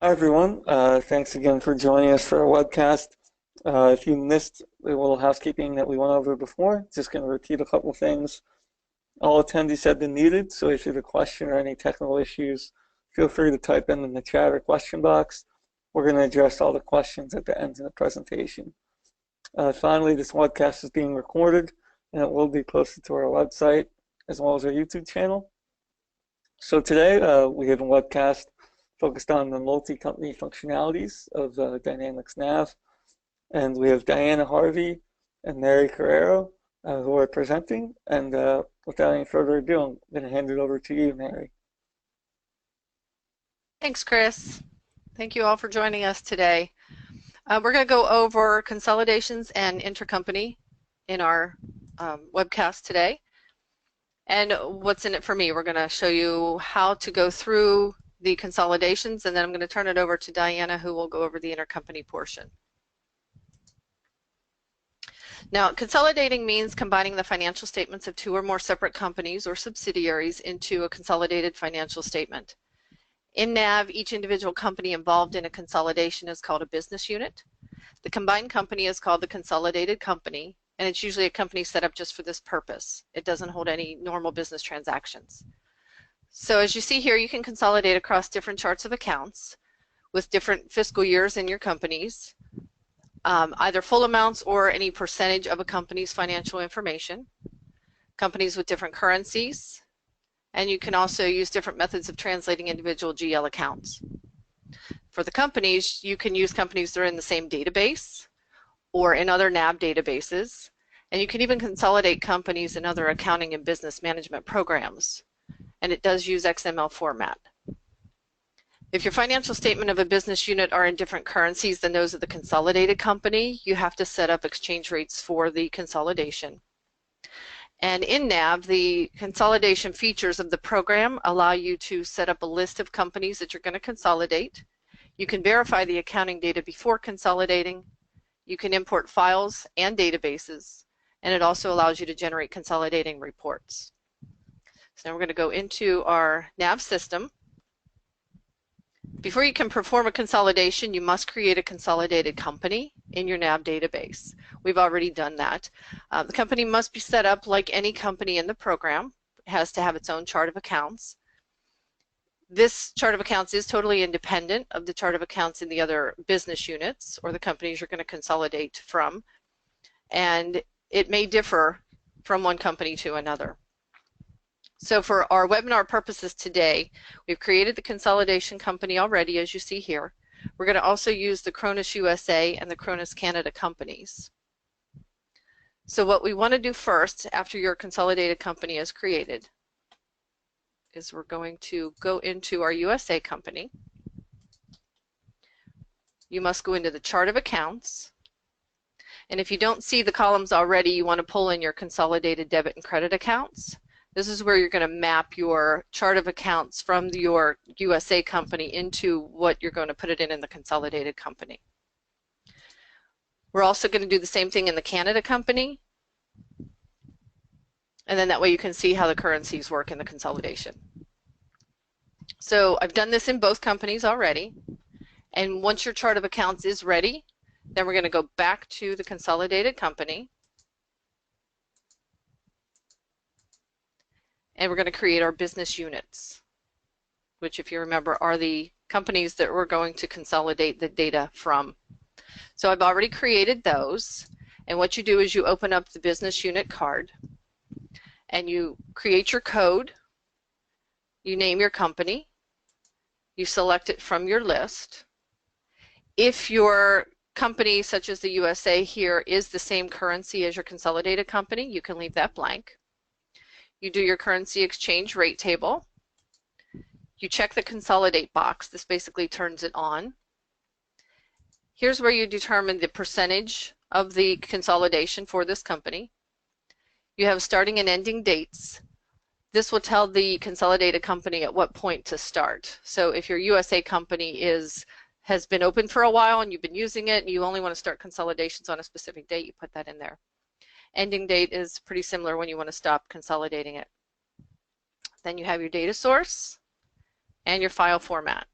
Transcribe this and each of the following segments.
Hi everyone, thanks again for joining us for our webcast. If you missed a little housekeeping that we went over before, just going to repeat a couple things. All attendees have been muted, so if you have a question or any technical issues, feel free to type in the chat or question box. We're going to address all the questions at the end of the presentation. Finally, this webcast is being recorded and it will be posted to our website as well as our YouTube channel. So today we have a webcast focused on the multi-company functionalities of Dynamics NAV. And we have Diana Harvey and Mary Carrero who are presenting. And without any further ado, I'm going to hand it over to you, Mary. Thanks, Chris. Thank you all for joining us today. We're going to go over consolidations and intercompany in our webcast today. And what's in it for me? We're going to show you how to go through the consolidations, and then I'm going to turn it over to Diana, who will go over the intercompany portion. Now, consolidating means combining the financial statements of two or more separate companies or subsidiaries into a consolidated financial statement. In NAV, each individual company involved in a consolidation is called a business unit. The combined company is called the consolidated company, and it's usually a company set up just for this purpose. It doesn't hold any normal business transactions. So as you see here, you can consolidate across different charts of accounts with different fiscal years in your companies, either full amounts or any percentage of a company's financial information, companies with different currencies, and you can also use different methods of translating individual GL accounts. For the companies, you can use companies that are in the same database or in other NAV databases, and you can even consolidate companies in other accounting and business management programs. And it does use XML format. If your financial statement of a business unit are in different currencies than those of the consolidated company, you have to set up exchange rates for the consolidation. And in NAV, the consolidation features of the program allow you to set up a list of companies that you're going to consolidate. You can verify the accounting data before consolidating. You can import files and databases, and it also allows you to generate consolidating reports. So now we're going to go into our NAV system. Before you can perform a consolidation, you must create a consolidated company in your NAV database. We've already done that. The company must be set up like any company in the program. It has to have its own chart of accounts. This chart of accounts is totally independent of the chart of accounts in the other business units or the companies you're going to consolidate from, and it may differ from one company to another. So for our webinar purposes today, we've created the consolidation company already, as you see here. We're going to also use the Cronus USA and the Cronus Canada companies. So what we want to do first, after your consolidated company is created, is we're going to go into our USA company. You must go into the chart of accounts. And if you don't see the columns already, you want to pull in your consolidated debit and credit accounts. This is where you're going to map your chart of accounts from your USA company into what you're going to put it in the consolidated company. We're also going to do the same thing in the Canada company. And then that way you can see how the currencies work in the consolidation. So I've done this in both companies already. And once your chart of accounts is ready, then we're going to go back to the consolidated company. And we're going to create our business units, which, if you remember, are the companies that we're going to consolidate the data from. So I've already created those. And what you do is you open up the business unit card and you create your code. You name your company. You select it from your list. If your company, such as the USA here, is the same currency as your consolidated company, you can leave that blank. You do your currency exchange rate table. You check the consolidate box. This basically turns it on. Here's where you determine the percentage of the consolidation for this company. You have starting and ending dates. This will tell the consolidated company at what point to start. So if your USA company has been open for a while and you've been using it and you only want to start consolidations on a specific date, you put that in there. Ending date is pretty similar when you want to stop consolidating it. Then you have your data source and your file format.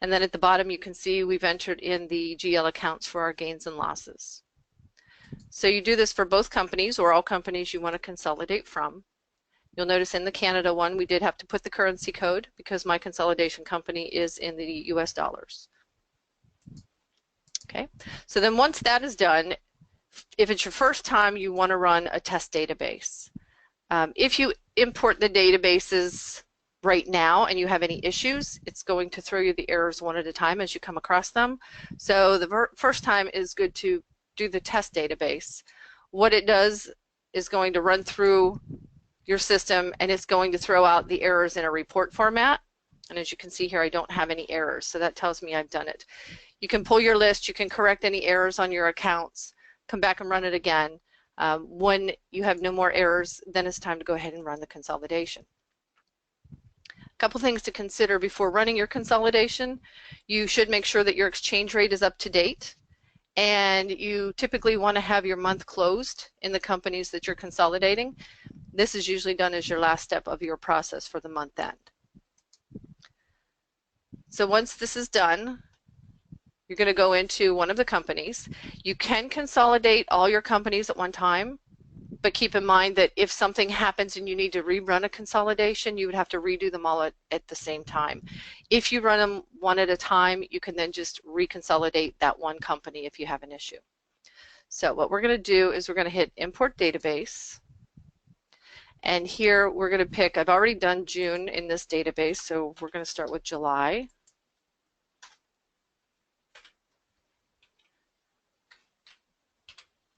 And then at the bottom you can see we've entered in the GL accounts for our gains and losses. So you do this for both companies or all companies you want to consolidate from. You'll notice in the Canada one we did have to put the currency code because my consolidation company is in the US dollars. Okay, so then once that is done, if it's your first time, you want to run a test database. If you import the databases right now and you have any issues, it's going to throw you the errors one at a time as you come across them. So the first time is good to do the test database. What it does is going to run through your system and it's going to throw out the errors in a report format. And as you can see here, I don't have any errors, so that tells me I've done it. You can pull your list, you can correct any errors on your accounts, come back and run it again. When you have no more errors, then it's time to go ahead and run the consolidation. A couple things to consider before running your consolidation. You should make sure that your exchange rate is up to date, and you typically want to have your month closed in the companies that you're consolidating. This is usually done as your last step of your process for the month end. So once this is done, you're going to go into one of the companies. You can consolidate all your companies at one time, but keep in mind that if something happens and you need to rerun a consolidation, you would have to redo them all at the same time. If you run them one at a time, you can then just reconsolidate that one company if you have an issue. So what we're going to do is we're going to hit Import Database. And here we're going to pick, I've already done June in this database, so we're going to start with July.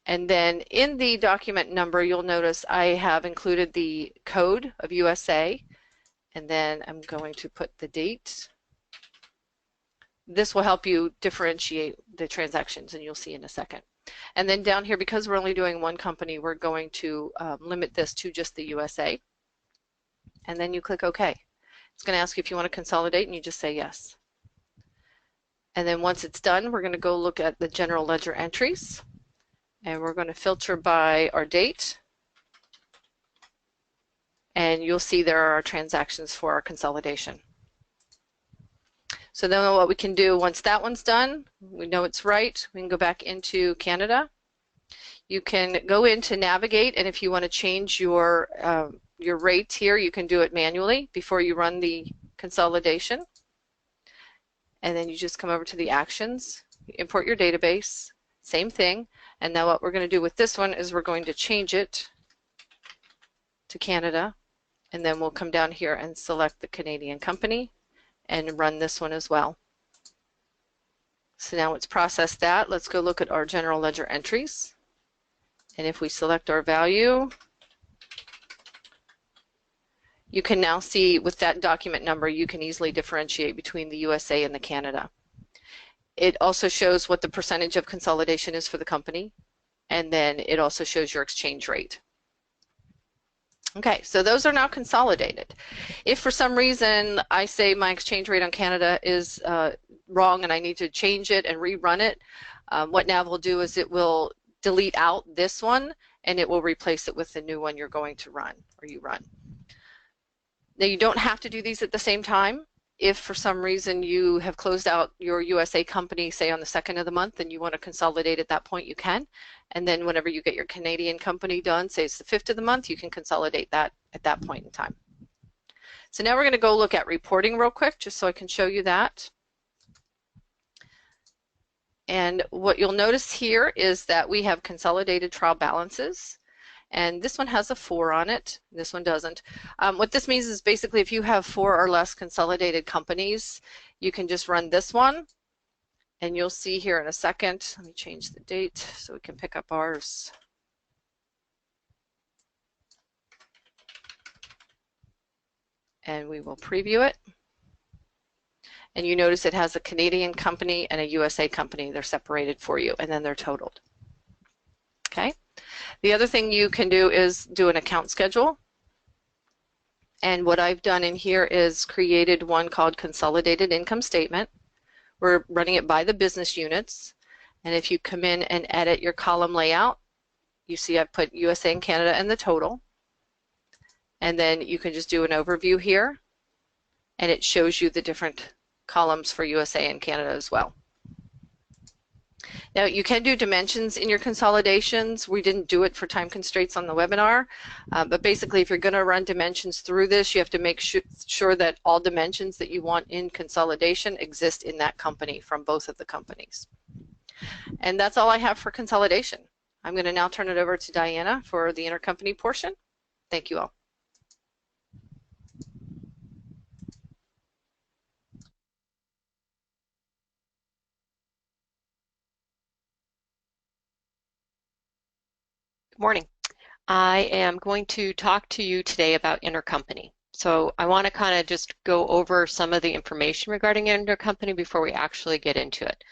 And then in the document number, you'll notice I have included the code of USA, and then I'm going to put the date. This will help you differentiate the transactions, and you'll see in a second. And then down here, because we're only doing one company, we're going to limit this to just the USA. And then you click OK. It's going to ask you if you want to consolidate, and you just say yes. And then once it's done, we're going to go look at the general ledger entries. And we're going to filter by our date. And you'll see there are transactions for our consolidation. So then what we can do once that one's done, we know it's right, we can go back into Canada. You can go into Navigate, and if you want to change your rate here, you can do it manually before you run the consolidation. And then you just come over to the actions, import your database, same thing. And now what we're going to do with this one is we're going to change it to Canada, and then we'll come down here and select the Canadian company and run this one as well. So now it's processed that. Let's go look at our general ledger entries. And if we select our value, you can now see with that document number, you can easily differentiate between the USA and the Canada. It also shows what the percentage of consolidation is for the company, and then it also shows your exchange rate. Okay, so those are now consolidated. If for some reason I say my exchange rate on Canada is wrong and I need to change it and rerun it, what NAV will do is it will delete out this one and it will replace it with the new one you're going to run or you run. Now you don't have to do these at the same time. If for some reason you have closed out your USA company, say on the 2nd of the month, and you want to consolidate at that point, you can. And then whenever you get your Canadian company done, say it's the 5th of the month, you can consolidate that at that point in time. So now we're going to go look at reporting real quick, just so I can show you that. And what you'll notice here is that we have consolidated trial balances. And this one has a 4 on it, this one doesn't. What this means is basically if you have 4 or less consolidated companies, you can just run this one, and you'll see here in a second. Let me change the date so we can pick up ours. And we will preview it. And you notice it has a Canadian company and a USA company. They're separated for you, and then they're totaled. Okay. The other thing you can do is do an account schedule. And what I've done in here is created one called Consolidated Income Statement. We're running it by the business units. And if you come in and edit your column layout, you see I've put USA and Canada and the total. And then you can just do an overview here. And it shows you the different columns for USA and Canada as well. Now, you can do dimensions in your consolidations. We didn't do it for time constraints on the webinar, but basically if you're going to run dimensions through this, you have to make sure that all dimensions that you want in consolidation exist in that company from both of the companies. And that's all I have for consolidation. I'm going to now turn it over to Diana for the intercompany portion. Thank you all. Good morning. I am going to talk to you today about intercompany. So I want to kind of just go over some of the information regarding intercompany before we actually get into it.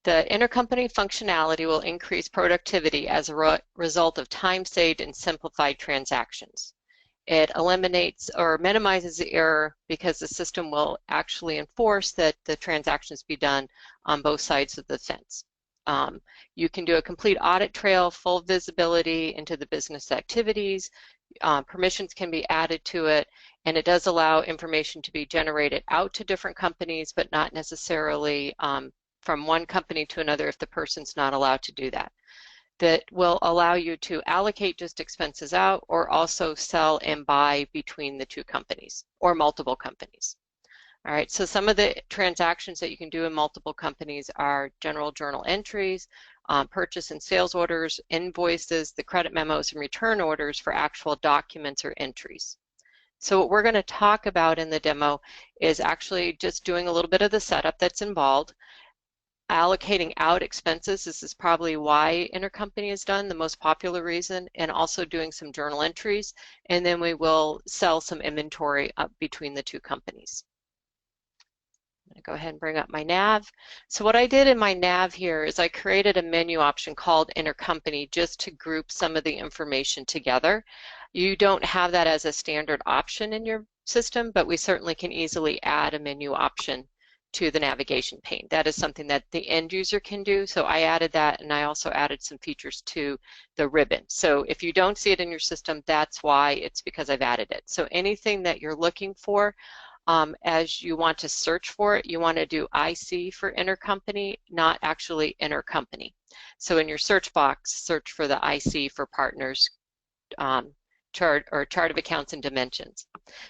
The intercompany functionality will increase productivity as a result of time saved and simplified transactions. It eliminates or minimizes the error because the system will actually enforce that the transactions be done on both sides of the fence. You can do a complete audit trail, full visibility into the business activities, permissions can be added to it, and it does allow information to be generated out to different companies, but not necessarily from one company to another if the person's not allowed to do that. That will allow you to allocate just expenses out or also sell and buy between the two companies or multiple companies. All right, so some of the transactions that you can do in multiple companies are general journal entries, purchase and sales orders, invoices, the credit memos, and return orders for actual documents or entries. So what we're going to talk about in the demo is actually just doing a little bit of the setup that's involved, allocating out expenses. This is probably why intercompany is done, the most popular reason, and also doing some journal entries, and then we will sell some inventory up between the two companies. I'm going to go ahead and bring up my nav. So what I did in my nav here is I created a menu option called intercompany just to group some of the information together. You don't have that as a standard option in your system, but we certainly can easily add a menu option to the navigation pane. That is something that the end user can do. So I added that, and I also added some features to the ribbon. So if you don't see it in your system, that's why. It's because I've added it. So anything that you're looking for, as you want to search for it, you want to do IC for intercompany, not actually intercompany. So in your search box, search for the IC for partners chart of accounts and dimensions.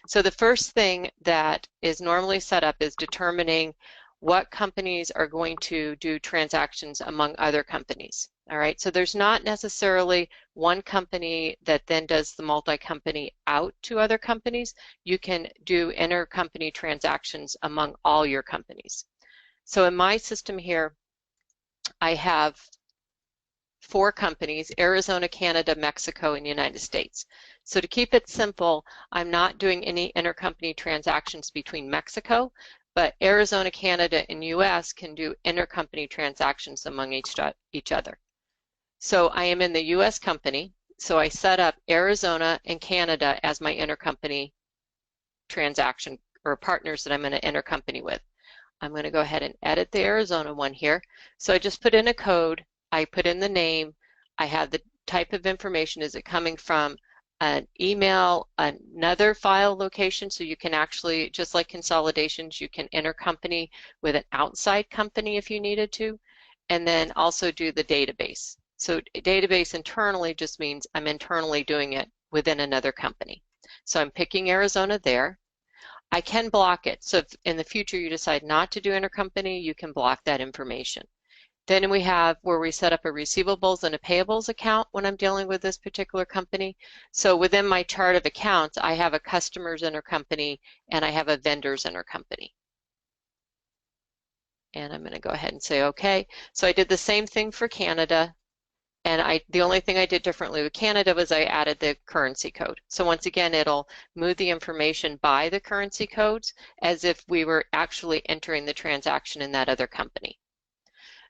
So the first thing that is normally set up is determining what companies are going to do transactions among other companies. All right, so there's not necessarily one company that then does the multi-company out to other companies. You can do intercompany transactions among all your companies. So in my system here, I have 4 companies: Arizona, Canada, Mexico, and United States. So to keep it simple, I'm not doing any intercompany transactions between Mexico, but Arizona, Canada, and US can do intercompany transactions among each other. So I am in the US company, so I set up Arizona and Canada as my intercompany transaction or partners that I'm going to intercompany with. I'm going to go ahead and edit the Arizona one here. So I just put in a code, I put in the name, I have the type of information. Is it coming from an email, another file location? So you can actually, just like consolidations, you can intercompany with an outside company if you needed to, and then also do the database. So database internally just means I'm internally doing it within another company. So I'm picking Arizona there. I can block it. So if in the future you decide not to do intercompany, you can block that information. Then we have where we set up a receivables and a payables account when I'm dealing with this particular company. So within my chart of accounts, I have a customers intercompany and I have a vendors intercompany. And I'm going to go ahead and say okay. So I did the same thing for Canada. And the only thing I did differently with Canada was I added the currency code. So once again, it'll move the information by the currency codes as if we were actually entering the transaction in that other company.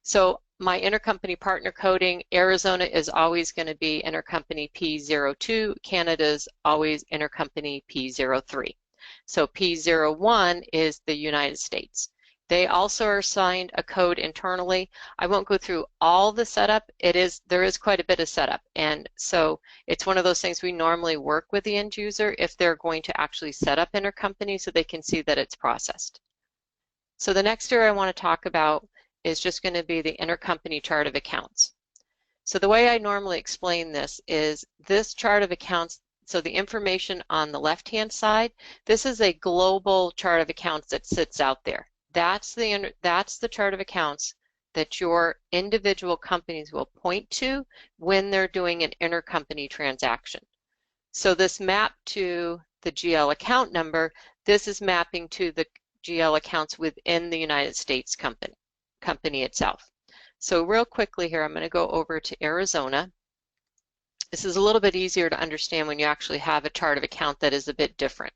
So my intercompany partner coding, Arizona is always going to be intercompany P02, Canada is always intercompany P03. So P01 is the United States. They also are assigned a code internally. I won't go through all the setup. There is quite a bit of setup, and so it's one of those things we normally work with the end user if they're going to actually set up intercompany so they can see that it's processed. So the next area I want to talk about is just going to be the intercompany chart of accounts. So the way I normally explain this is this chart of accounts, so the information on the left-hand side, this is a global chart of accounts that sits out there. That's the chart of accounts that your individual companies will point to when they're doing an intercompany transaction. So this map to the GL account number, this is mapping to the GL accounts within the United States company itself. So real quickly here, I'm going to go over to Arizona. This is a little bit easier to understand when you actually have a chart of account that is a bit different.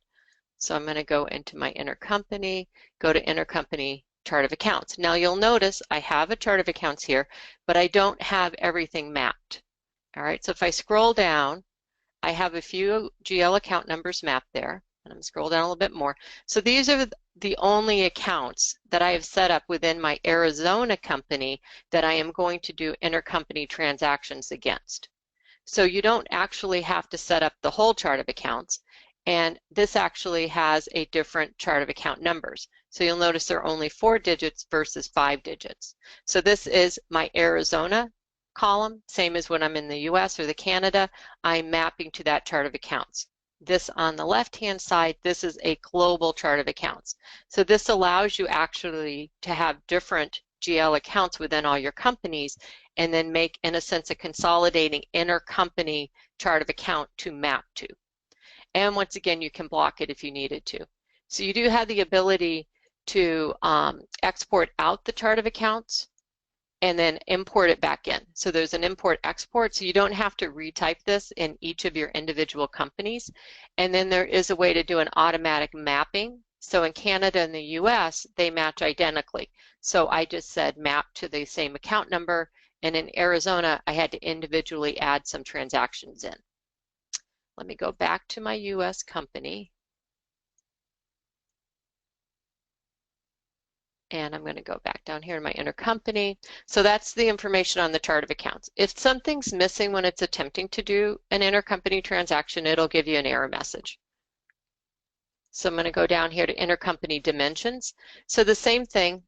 So I'm going to go into my intercompany, go to intercompany chart of accounts. Now you'll notice I have a chart of accounts here, but I don't have everything mapped. All right, so if I scroll down, I have a few GL account numbers mapped there, and I'm going to scroll down a little bit more. So these are the only accounts that I have set up within my Arizona company that I am going to do intercompany transactions against. So you don't actually have to set up the whole chart of accounts, and this actually has a different chart of account numbers. So you'll notice there are only 4 digits versus 5 digits. So this is my Arizona column, same as when I'm in the US or the Canada, I'm mapping to that chart of accounts. This on the left-hand side, this is a global chart of accounts. So this allows you actually to have different GL accounts within all your companies and then make, in a sense, a consolidating intercompany chart of account to map to. And once again, you can block it if you needed to. So you do have the ability to export out the chart of accounts and then import it back in. So there's an import-export, so you don't have to retype this in each of your individual companies. And then there is a way to do an automatic mapping. So in Canada and the US, they match identically. So I just said map to the same account number, and in Arizona, I had to individually add some transactions in. Let me go back to my US company. And I'm going to go back down here in my intercompany. So that's the information on the chart of accounts. If something's missing when it's attempting to do an intercompany transaction, it'll give you an error message. So I'm going to go down here to intercompany dimensions. So the same thing,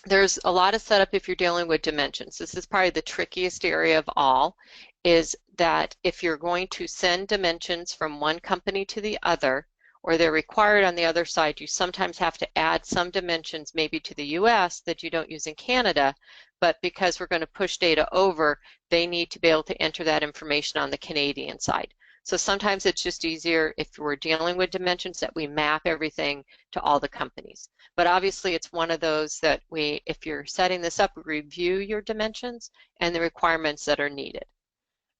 there's a lot of setup if you're dealing with dimensions. This is probably the trickiest area of all, is that if you're going to send dimensions from one company to the other, or they're required on the other side, you sometimes have to add some dimensions maybe to the US that you don't use in Canada, but because we're going to push data over, they need to be able to enter that information on the Canadian side. So sometimes it's just easier if we're dealing with dimensions that we map everything to all the companies. But obviously it's one of those that if you're setting this up, review your dimensions and the requirements that are needed.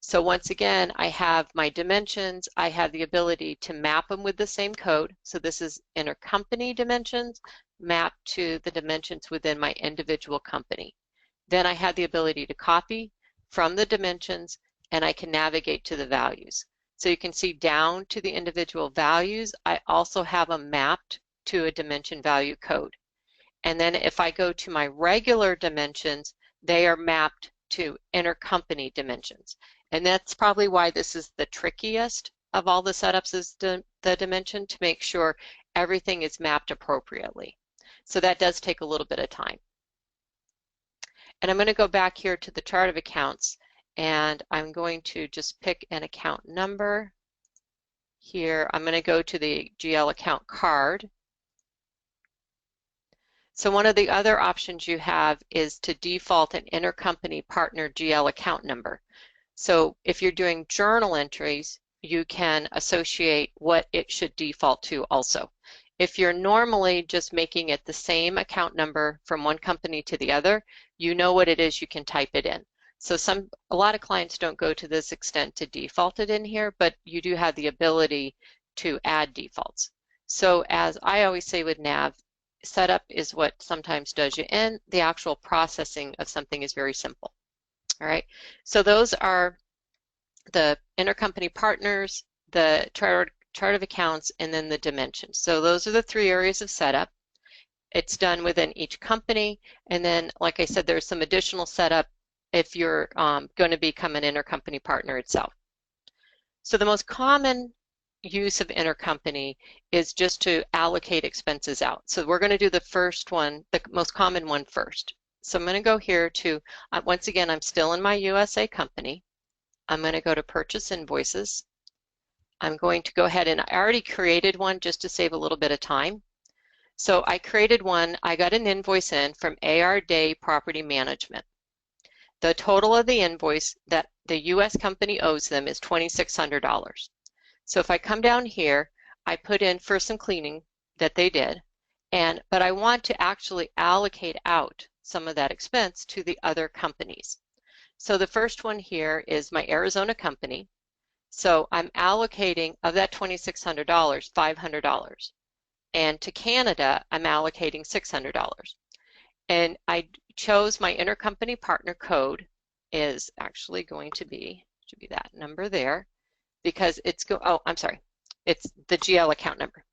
So once again, I have my dimensions. I have the ability to map them with the same code. So this is intercompany dimensions mapped to the dimensions within my individual company. Then I have the ability to copy from the dimensions, and I can navigate to the values. So you can see down to the individual values, I also have them mapped to a dimension value code. And then if I go to my regular dimensions, they are mapped to intercompany dimensions. And that's probably why this is the trickiest of all the setups, is the dimension, to make sure everything is mapped appropriately. So that does take a little bit of time. And I'm going to go back here to the chart of accounts, and I'm going to just pick an account number. Here, I'm going to go to the GL account card. So one of the other options you have is to default an intercompany partner GL account number. So if you're doing journal entries, you can associate what it should default to also. If you're normally just making it the same account number from one company to the other, you know what it is, you can type it in. So a lot of clients don't go to this extent to default it in here, but you do have the ability to add defaults. So as I always say with NAV, setup is what sometimes does you in. The actual processing of something is very simple. All right, so those are the intercompany partners, the chart of accounts, and then the dimensions. So those are the 3 areas of setup. It's done within each company, and then, like I said, there's some additional setup if you're going to become an intercompany partner itself. So the most common use of intercompany is just to allocate expenses out. So we're going to do the first one, the most common one first. So I'm going to go here to, once again, I'm still in my USA company. I'm going to go to purchase invoices. I'm going to go ahead, and I already created one just to save a little bit of time. So I created one, I got an invoice in from AR Day Property Management. The total of the invoice that the US company owes them is $2,600. So if I come down here, I put in for some cleaning that they did, but I want to actually allocate out some of that expense to the other companies. So the first one here is my Arizona company. So I'm allocating of that $2,600, $500. And to Canada, I'm allocating $600. And I chose my intercompany partner code is actually going to be, should be that number there, because it's it's the GL account number.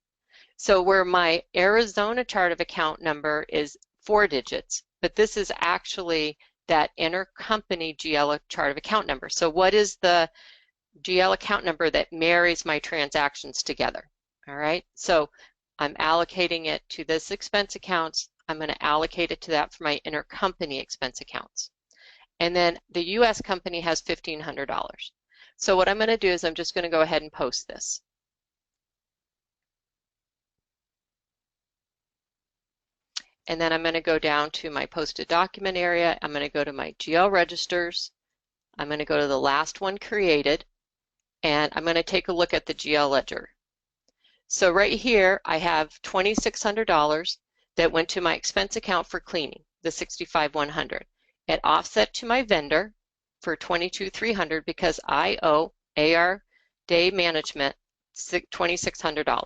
So where my Arizona chart of account number is 4 digits, but this is actually that intercompany GL chart of account number. So what is the GL account number that marries my transactions together? All right, so I'm allocating it to this expense accounts. I'm going to allocate it to that for my intercompany expense accounts. And then the US company has $1,500. So what I'm going to do is I'm just going to go ahead and post this. And then I'm going to go down to my posted document area. I'm going to go to my GL registers. I'm going to go to the last one created, and I'm going to take a look at the GL ledger. So right here, I have $2,600 that went to my expense account for cleaning, the $65,100. It offset to my vendor for $22,300 because I owe AR Day Management $2,600.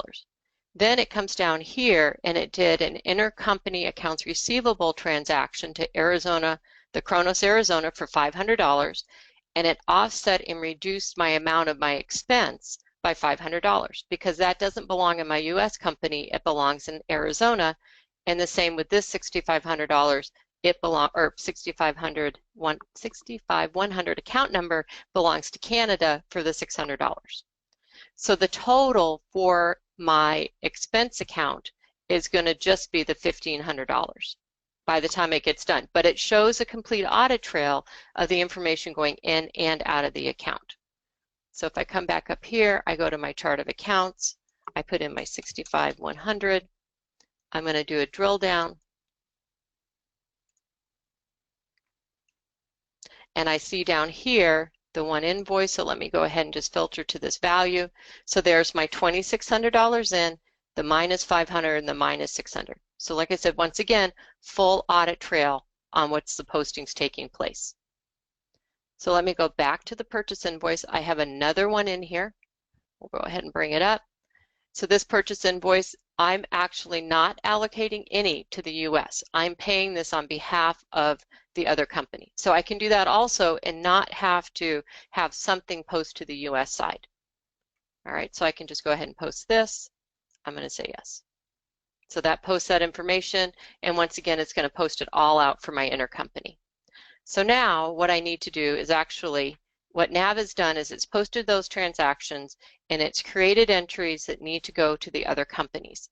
Then it comes down here and it did an intercompany accounts receivable transaction to Arizona, the Kronos, Arizona for $500, and it offset and reduced my amount of my expense by $500 because that doesn't belong in my US company, it belongs in Arizona. And the same with this $6,500, it belongs, or $65,100 account number belongs to Canada for the $600. So the total for my expense account is going to just be the $1,500 by the time it gets done. But it shows a complete audit trail of the information going in and out of the account. So if I come back up here, I go to my chart of accounts, I put in my $65,100. I'm going to do a drill down. And I see down here the one invoice, so let me go ahead and just filter to this value. So there's my $2,600 in, the minus $500 and the minus $600. So like I said, once again, full audit trail on what's the postings taking place. So let me go back to the purchase invoice. I have another one in here. We'll go ahead and bring it up. So this purchase invoice, I'm actually not allocating any to the US. I'm paying this on behalf of the other company. So I can do that also and not have to have something post to the US side. All right, so I can just go ahead and post this. I'm going to say yes. So that posts that information, and once again, it's going to post it all out for my intercompany. So now what I need to do is actually, what NAV has done is it's posted those transactions and it's created entries that need to go to the other companies.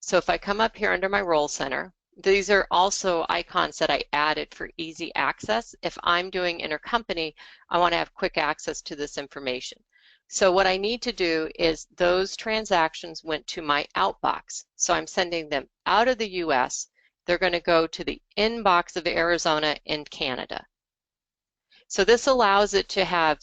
So if I come up here under my role center, these are also icons that I added for easy access. If I'm doing intercompany, I want to have quick access to this information. So what I need to do is those transactions went to my outbox. So I'm sending them out of the US. They're going to go to the inbox of Arizona and Canada. So this allows it to have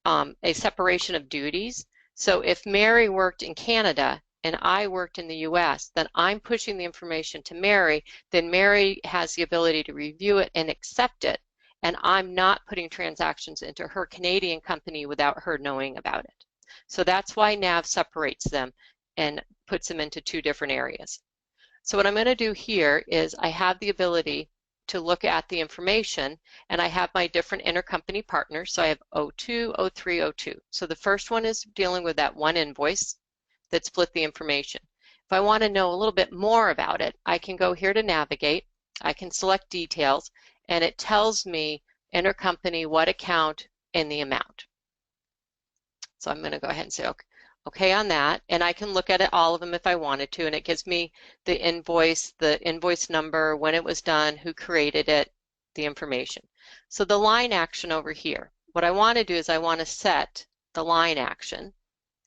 a separation of duties. So if Mary worked in Canada and I worked in the US, then I'm pushing the information to Mary, then Mary has the ability to review it and accept it, and I'm not putting transactions into her Canadian company without her knowing about it. So that's why NAV separates them and puts them into two different areas. So what I'm going to do here is I have the ability to look at the information, and I have my different intercompany partners. So I have 02, 03, 02. So the first one is dealing with that one invoice that split the information. If I want to know a little bit more about it, I can go here to navigate. I can select details, and it tells me intercompany, what account, and the amount. So I'm going to go ahead and say, okay on that, and I can look at it, all of them if I wanted to, and it gives me the invoice number, when it was done, who created it, the information. So the line action over here, what I want to do is I want to set the line action.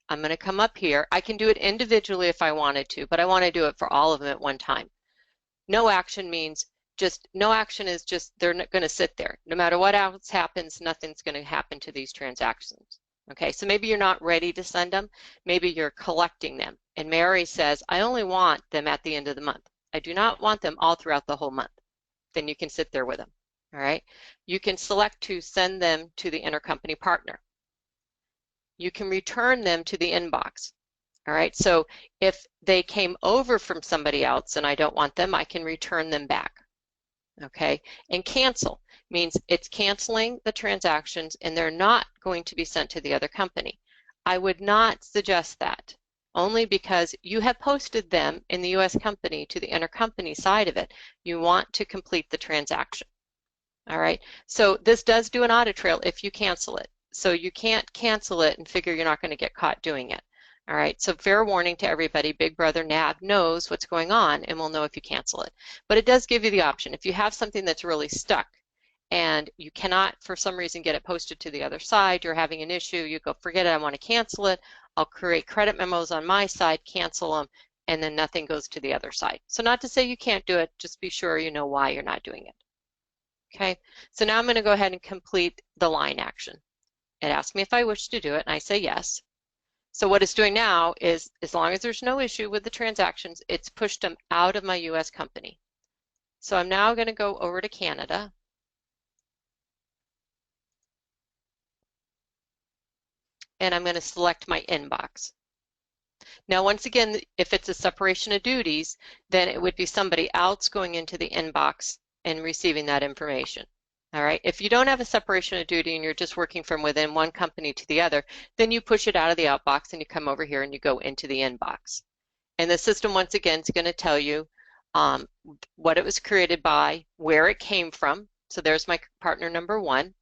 I'm going to come up here. I can do it individually if I wanted to, but I want to do it for all of them at one time. No action means just, no action is just, they're not going to sit there. No matter what else happens, nothing's going to happen to these transactions. Okay, so maybe you're not ready to send them. Maybe you're collecting them. And Mary says, I only want them at the end of the month. I do not want them all throughout the whole month. Then you can sit there with them. All right, you can select to send them to the intercompany partner. You can return them to the inbox. All right, so if they came over from somebody else and I don't want them, I can return them back. Okay, and cancel means it's canceling the transactions and they're not going to be sent to the other company. I would not suggest that, only because you have posted them in the US company to the intercompany side of it. You want to complete the transaction. All right, so this does do an audit trail if you cancel it. So you can't cancel it and figure you're not going to get caught doing it. All right, so fair warning to everybody, Big Brother NAV knows what's going on and will know if you cancel it. But it does give you the option. If you have something that's really stuck and you cannot, for some reason, get it posted to the other side, you're having an issue, you go, forget it, I want to cancel it. I'll create credit memos on my side, cancel them, and then nothing goes to the other side. So not to say you can't do it, just be sure you know why you're not doing it. Okay, so now I'm going to go ahead and complete the line action. It asks me if I wish to do it, and I say yes. So what it's doing now is, as long as there's no issue with the transactions, it's pushed them out of my US company. So I'm now going to go over to Canada. And I'm going to select my inbox. Now, once again, if it's a separation of duties, then it would be somebody else going into the inbox and receiving that information. All right, if you don't have a separation of duty and you're just working from within one company to the other, then you push it out of the outbox and you come over here and you go into the inbox. And the system, once again, is going to tell you what it was created by, where it came from. So there's my partner number one.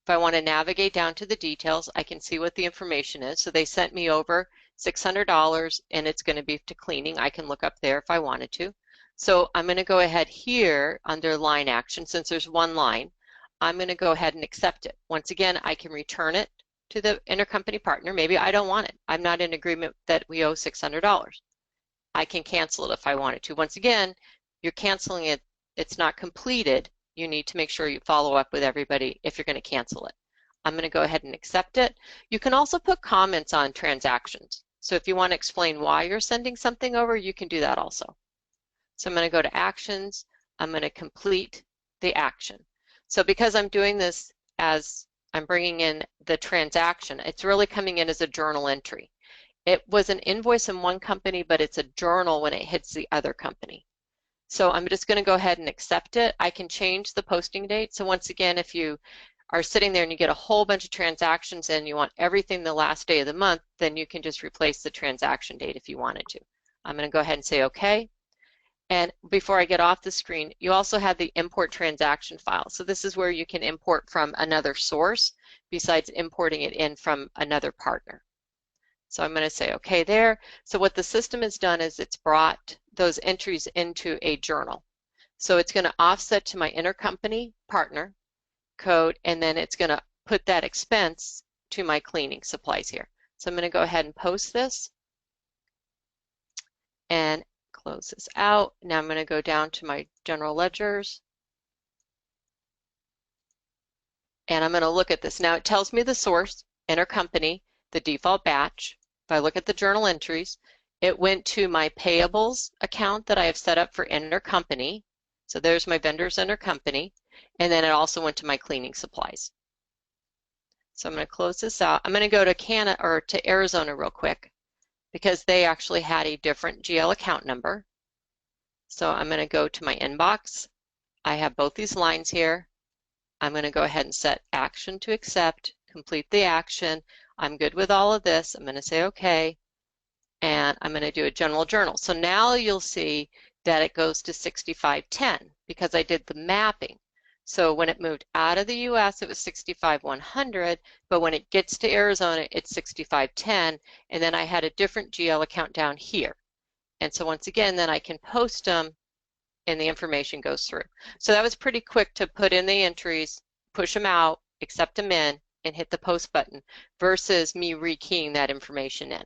If I want to navigate down to the details, I can see what the information is. So they sent me over $600 and it's going to be to cleaning. I can look up there if I wanted to. So I'm going to go ahead here under line action, since there's one line. I'm going to go ahead and accept it. Once again, I can return it to the intercompany partner. Maybe I don't want it. I'm not in agreement that we owe $600. I can cancel it if I wanted to. Once again, you're canceling it. It's not completed. You need to make sure you follow up with everybody if you're going to cancel it. I'm going to go ahead and accept it. You can also put comments on transactions. So if you want to explain why you're sending something over, you can do that also. So I'm going to go to actions. I'm going to complete the action. So because I'm doing this as I'm bringing in the transaction, it's really coming in as a journal entry. It was an invoice in one company, but it's a journal when it hits the other company. So I'm just going to go ahead and accept it. I can change the posting date. So once again, if you are sitting there and you get a whole bunch of transactions and you want everything the last day of the month, then you can just replace the transaction date if you wanted to. I'm going to go ahead and say OK. And before I get off the screen, you also have the import transaction file. So this is where you can import from another source besides importing it in from another partner. So I'm going to say OK there. So what the system has done is it's brought those entries into a journal. So it's going to offset to my intercompany partner code, and then it's going to put that expense to my cleaning supplies here. So I'm going to go ahead and post this and close this out. Now I'm going to go down to my general ledgers and I'm going to look at this. Now it tells me the source, intercompany, the default batch. If I look at the journal entries, it went to my payables account that I have set up for intercompany. So there's my vendors intercompany, and then it also went to my cleaning supplies. So I'm going to close this out. I'm going to go to Canada or to Arizona real quick, because they actually had a different GL account number. So I'm going to go to my inbox. I have both these lines here. I'm going to go ahead and set action to accept, complete the action. I'm good with all of this. I'm going to say OK, and I'm going to do a general journal. So now you'll see that it goes to 6510 because I did the mapping. So when it moved out of the US, it was 65,100, but when it gets to Arizona, it's 65,10, and then I had a different GL account down here. And so once again, then I can post them and the information goes through. So that was pretty quick to put in the entries, push them out, accept them in, and hit the post button versus me rekeying that information in.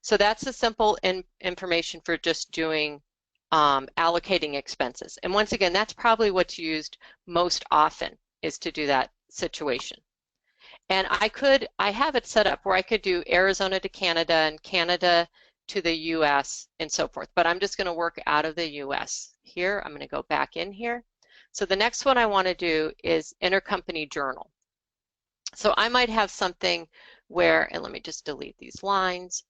So that's the simple information for just doing allocating expenses. And once again, that's probably what's used most often, is to do that situation. And I have it set up where I could do Arizona to Canada and Canada to the US and so forth, but I'm just going to work out of the US. Here, I'm going to go back in here. So the next one I want to do is intercompany journal. So I might have something where, and let me just delete these lines.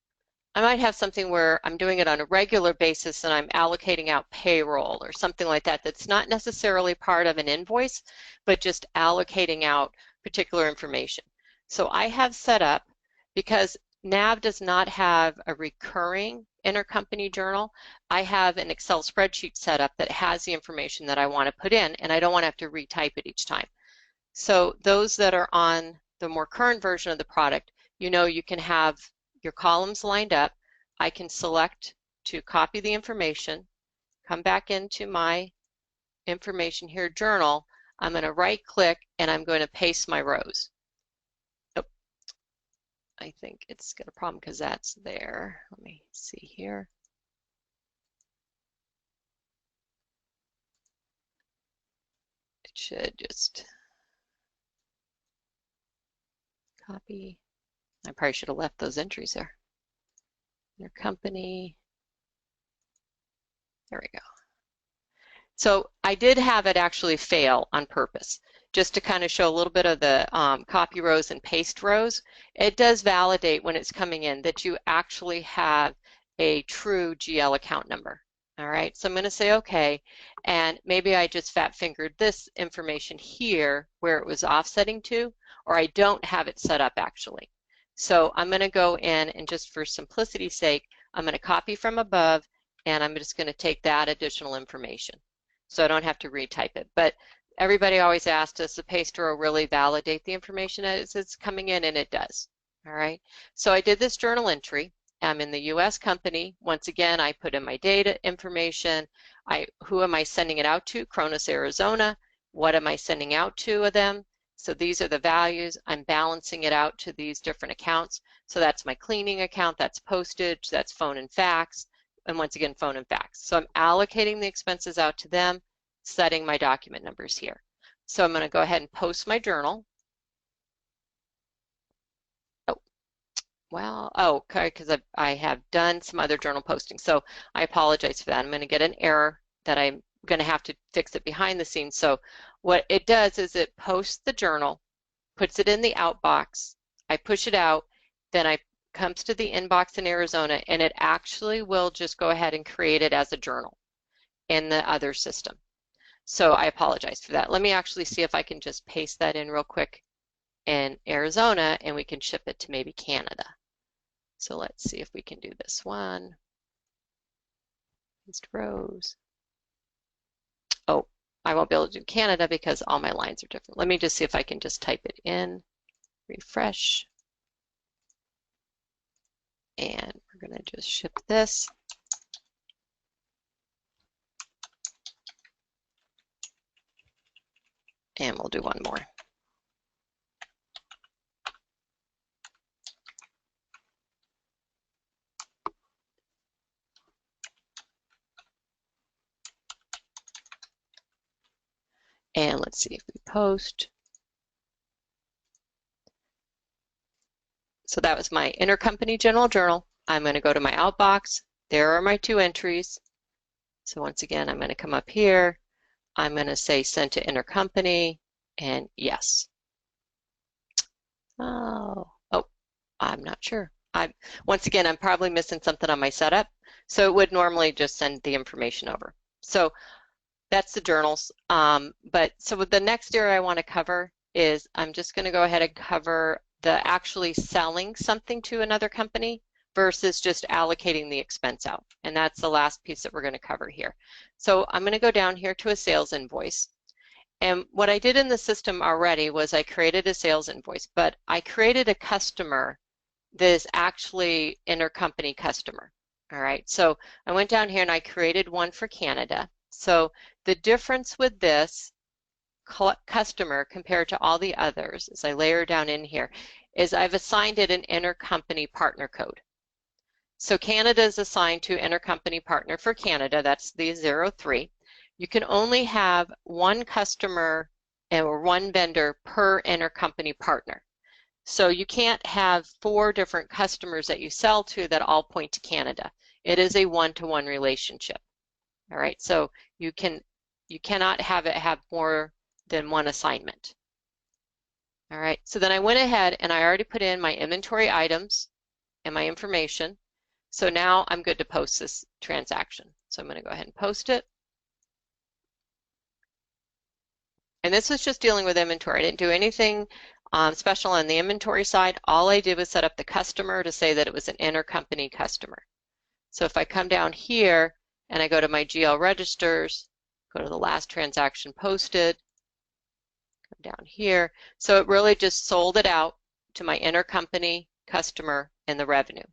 I might have something where I'm doing it on a regular basis and I'm allocating out payroll or something like that that's not necessarily part of an invoice, but just allocating out particular information. So I have set up, because NAV does not have a recurring intercompany journal, I have an Excel spreadsheet set up that has the information that I want to put in, and I don't want to have to retype it each time. So those that are on the more current version of the product, you know, you can have your columns lined up. I can select to copy the information, come back into my information here, journal. I'm going to right click and I'm going to paste my rows. Oh, I think it's got a problem because that's there. Let me see here. It should just copy. I probably should have left those entries there. Your company. There we go. So I did have it actually fail on purpose, just to kind of show a little bit of the copy rows and paste rows. It does validate when it's coming in that you actually have a true GL account number. All right, so I'm going to say okay, and maybe I just fat fingered this information here where it was offsetting to, or I don't have it set up actually. So I'm going to go in and just for simplicity's sake, I'm going to copy from above and I'm just going to take that additional information. So I don't have to retype it. But everybody always asks, does the paste row really validate the information as it's coming in? And it does. All right. So I did this journal entry. I'm in the US company. Once again, I put in my data information. Who am I sending it out to? Cronus, Arizona. What am I sending out to of them? So these are the values. I'm balancing it out to these different accounts. So that's my cleaning account, that's postage, that's phone and fax, and once again, phone and fax. So I'm allocating the expenses out to them, setting my document numbers here. So I'm going to go ahead and post my journal. Oh, well, oh, okay, because I have done some other journal posting. So I apologize for that. I'm going to get an error that I'm going to have to fix it behind the scenes. So what it does is it posts the journal, puts it in the outbox, I push it out, then I comes to the inbox in Arizona, and it actually will just go ahead and create it as a journal in the other system. So I apologize for that. Let me actually see if I can just paste that in real quick in Arizona, and we can ship it to maybe Canada. So let's see if we can do this one. Paste rows. Oh, I won't be able to do Canada because all my lines are different. Let me just see if I can just type it in, refresh. And we're going to just ship this. And we'll do one more. And let's see if we post. So that was my intercompany general journal. I'm going to go to my outbox. There are my two entries. So once again, I'm going to come up here. I'm going to say send to intercompany and yes. Oh, I'm not sure. Once again, I'm probably missing something on my setup. So it would normally just send the information over. So that's the journals. So the next area I want to cover is I'm just going to go ahead and cover the actually selling something to another company versus just allocating the expense out. And that's the last piece that we're going to cover here. So I'm going to go down here to a sales invoice. And what I did in the system already was I created a sales invoice, but I created a customer that is actually intercompany customer. All right, so I went down here and I created one for Canada. So the difference with this customer compared to all the others, as I layer down in here, is I've assigned it an intercompany partner code. So Canada is assigned to intercompany partner for Canada, that's the 03. You can only have one customer or one vendor per intercompany partner. So you can't have 4 different customers that you sell to that all point to Canada. It is a one-to-one relationship. All right, so you cannot have it have more than one assignment. All right, so then I went ahead and I already put in my inventory items and my information. So now I'm good to post this transaction. So I'm going to go ahead and post it. And this was just dealing with inventory. I didn't do anything special on the inventory side. All I did was set up the customer to say that it was an intercompany customer. So if I come down here and I go to my GL registers, go to the last transaction posted, come down here. So it really just sold it out to my intercompany customer and the revenue.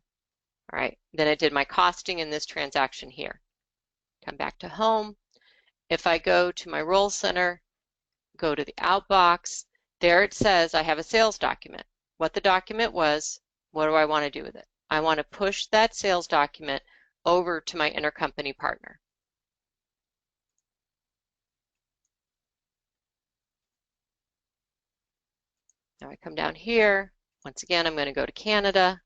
All right, then I did my costing in this transaction here. Come back to home. If I go to my roll center, go to the outbox, there it says I have a sales document. What the document was, what do I want to do with it? I want to push that sales document over to my intercompany partner. Now I come down here. Once again, I'm going to go to Canada.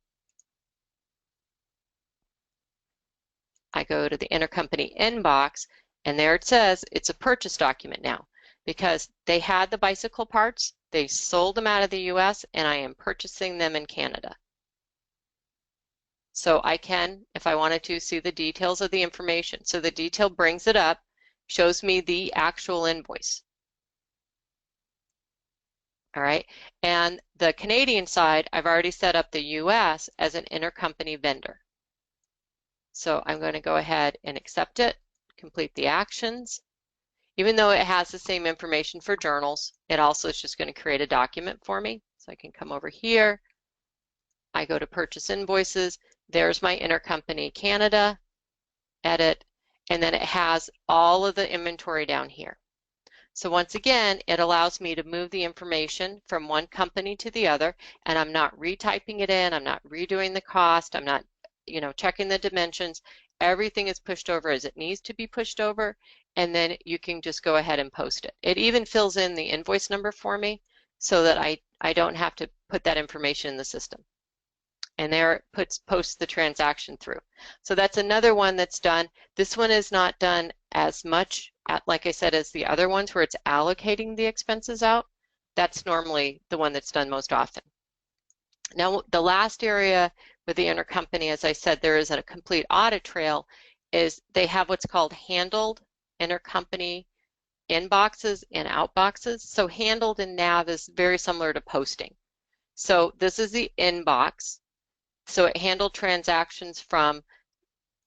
I go to the intercompany inbox, and there it says it's a purchase document now because they had the bicycle parts, they sold them out of the US, and I am purchasing them in Canada. So I can, if I wanted to, see the details of the information. So the detail brings it up, shows me the actual invoice. All right, and the Canadian side, I've already set up the US as an intercompany vendor. So I'm going to go ahead and accept it, complete the actions. Even though it has the same information for journals, it also is just going to create a document for me. So I can come over here. I go to purchase invoices. There's my intercompany Canada, edit, and then it has all of the inventory down here. So once again, it allows me to move the information from one company to the other, and I'm not retyping it in, I'm not redoing the cost, I'm not checking the dimensions. Everything is pushed over as it needs to be pushed over, and then you can just go ahead and post it. It even fills in the invoice number for me so that I don't have to put that information in the system. And there it posts the transaction through. So that's another one that's done. This one is not done as much, like I said, as the other ones where it's allocating the expenses out. That's normally the one that's done most often. Now, the last area with the intercompany, as I said, there is a complete audit trail, is they have what's called handled intercompany inboxes and outboxes. So handled in NAV is very similar to posting. So this is the inbox. So it handled transactions from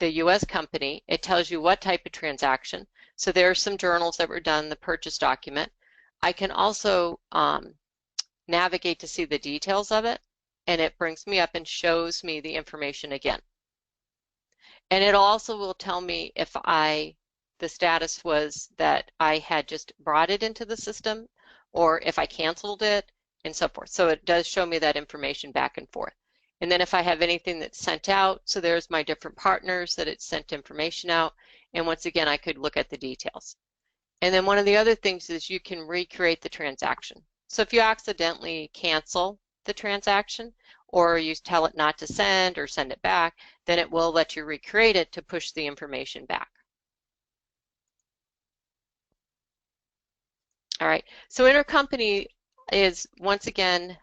the US company. It tells you what type of transaction. So there are some journals that were done, the purchase document. I can also navigate to see the details of it, and it brings me up and shows me the information again. And it also will tell me if the status was that I had just brought it into the system or if I canceled it and so forth. So it does show me that information back and forth. And then if I have anything that's sent out, so there's my different partners that it's sent information out. And once again, I could look at the details. And then one of the other things is you can recreate the transaction. So if you accidentally cancel the transaction or you tell it not to send or send it back, then it will let you recreate it to push the information back. All right, so intercompany is, once again,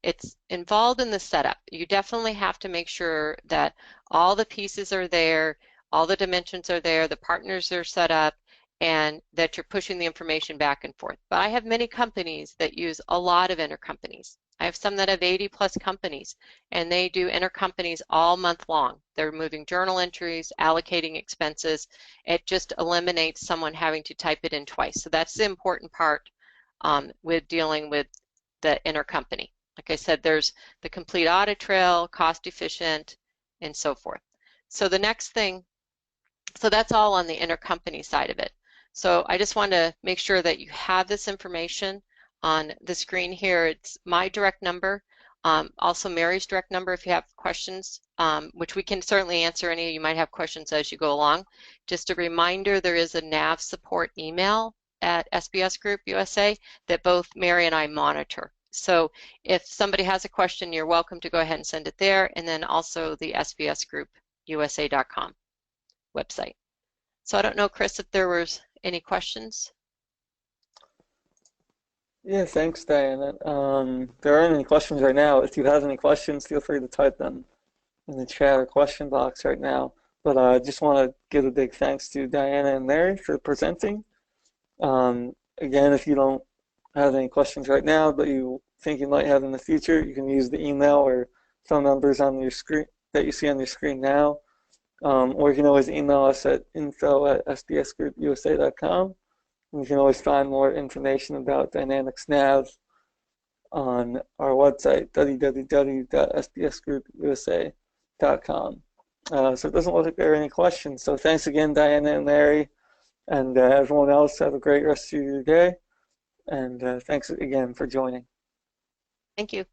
it's involved in the setup. You definitely have to make sure that all the pieces are there, all the dimensions are there, the partners are set up, and that you're pushing the information back and forth. But I have many companies that use a lot of intercompanies. I have some that have 80 plus companies, and they do intercompanies all month long. They're moving journal entries, allocating expenses. It just eliminates someone having to type it in twice. So that's the important part with dealing with the intercompany. Like I said, there's the complete audit trail, cost efficient, and so forth. So the next thing, so that's all on the intercompany side of it. So I just want to make sure that you have this information on the screen here. It's my direct number, also Mary's direct number if you have questions, which we can certainly answer any of you might have questions as you go along. Just a reminder, there is a NAV support email at SBS Group USA that both Mary and I monitor. So if somebody has a question, you're welcome to go ahead and send it there, and then also the sbsgroupusa.com website. So I don't know, Chris, if there was any questions. Yeah, thanks, Diana. There aren't any questions right now. If you have any questions, feel free to type them in the chat or question box right now. But I just want to give a big thanks to Diana and Mary for presenting. Again, if you don't have any questions right now, but you think you might have in the future, you can use the email or phone numbers on your screen that you see on your screen now. Or you can always email us at info@sbsgroupusa.com. You can always find more information about Dynamics NAV on our website, www.sbsgroupusa.com. So it doesn't look like there are any questions. So thanks again, Diana and Larry, and everyone else. Have a great rest of your day, and thanks again for joining. Thank you.